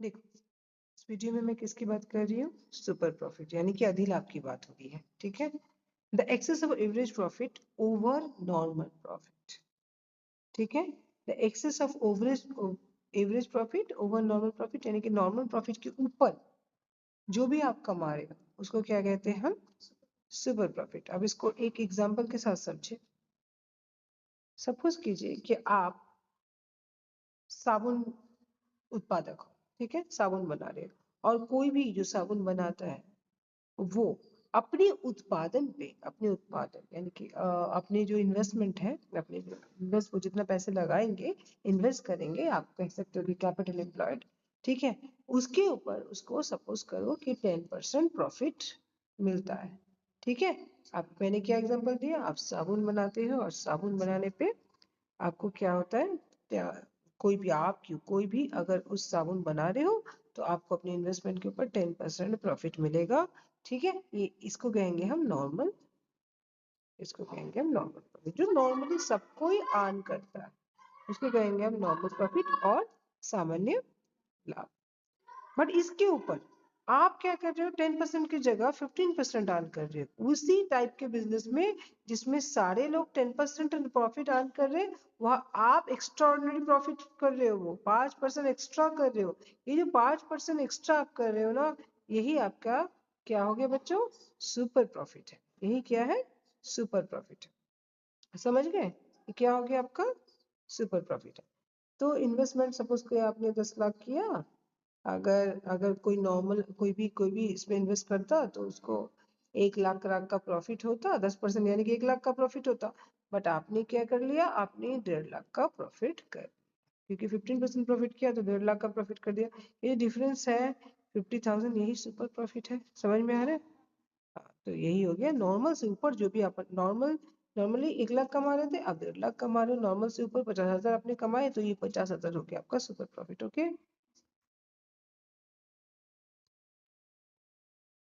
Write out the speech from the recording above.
देखो, इस वीडियो में मैं किसकी बात कर रही हूँ? सुपर प्रॉफिट यानी कि अधिलाभ की बात हो रही है, ठीक है। The excess of average profit over normal profit, ठीक है। The excess of average profit over normal profit यानी कि नॉर्मल प्रॉफिट के ऊपर जो भी आप कमा रहे हो उसको क्या कहते हैं हम? Super profit. अब इसको एक एग्जांपल के साथ समझे। सपोज कीजिए कि आप साबुन उत्पादक हो, ठीक है, साबुन बना रहे हो और कोई भी जो साबुन बनाता है वो अपने उत्पादन यानी कि अपने जो इन्वेस्टमेंट है, अपने इन्वेस्ट वो जितना पैसे लगाएंगे, इन्वेस्ट करेंगे, आप कह सकते हो कि कैपिटल एम्प्लॉयड, ठीक है, उसके ऊपर उसको सपोज करो कि 10% प्रॉफिट मिलता है, ठीक है। आप मैंने क्या एग्जांपल दिया? आप साबुन बनाते हो और साबुन बनाने पे आपको क्या होता है, कोई भी अगर उस साबुन बना रहे हो तो आपको अपने इन्वेस्टमेंट के ऊपर 10% प्रॉफिट मिलेगा, ठीक है। ये इसको कहेंगे हम नॉर्मल, प्रॉफिट जो नॉर्मली सबको ही अर्न करता है, उसको कहेंगे हम नॉर्मल प्रॉफिट और सामान्य लाभ। बट इसके ऊपर आप क्या कर रहे हो? 10% की जगह 15% अर्न कर रहे हो उसी टाइप के बिजनेस में जिसमें सारे लोग 10% प्रॉफिट अर्न कर रहे हैं, वह आप एक्स्ट्राऑर्डिनरी प्रॉफिट कर रहे हो, वो 5% एक्स्ट्रा कर रहे हो। ये जो 5% एक्स्ट्रा आप कर रहे हो ना, यही आपका क्या हो गया बच्चों? सुपर प्रॉफिट है। यही क्या है? Super profit. समझ गए? ये क्या हो गया आपका? सुपर प्रॉफिट है। तो इन्वेस्टमेंट सपोज कोई आपने 10 लाख किया, अगर अगर कोई भी इसमें इन्वेस्ट करता तो उसको 1 लाख का प्रॉफिट होता, 10% यानी कि 1 लाख का प्रॉफिट होता। बट आपने क्या कर लिया? आपने 1.5 लाख का प्रॉफिट कर, क्योंकि 15% प्रॉफिट किया तो 1.5 लाख का प्रॉफिट कर दिया। ये डिफरेंस है 50,000, यही सुपर प्रॉफिट है। समझ में आ रहा है? हाँ, तो यही हो गया नॉर्मल से ऊपर जो भी आप नॉर्मली 1 लाख कमा रहे थे, अब 1.5 लाख कमा रहे हो। नॉर्मल से ऊपर 50,000 आपने कमाए तो ये 50,000 हो गया आपका सुपर प्रॉफिट। ओके।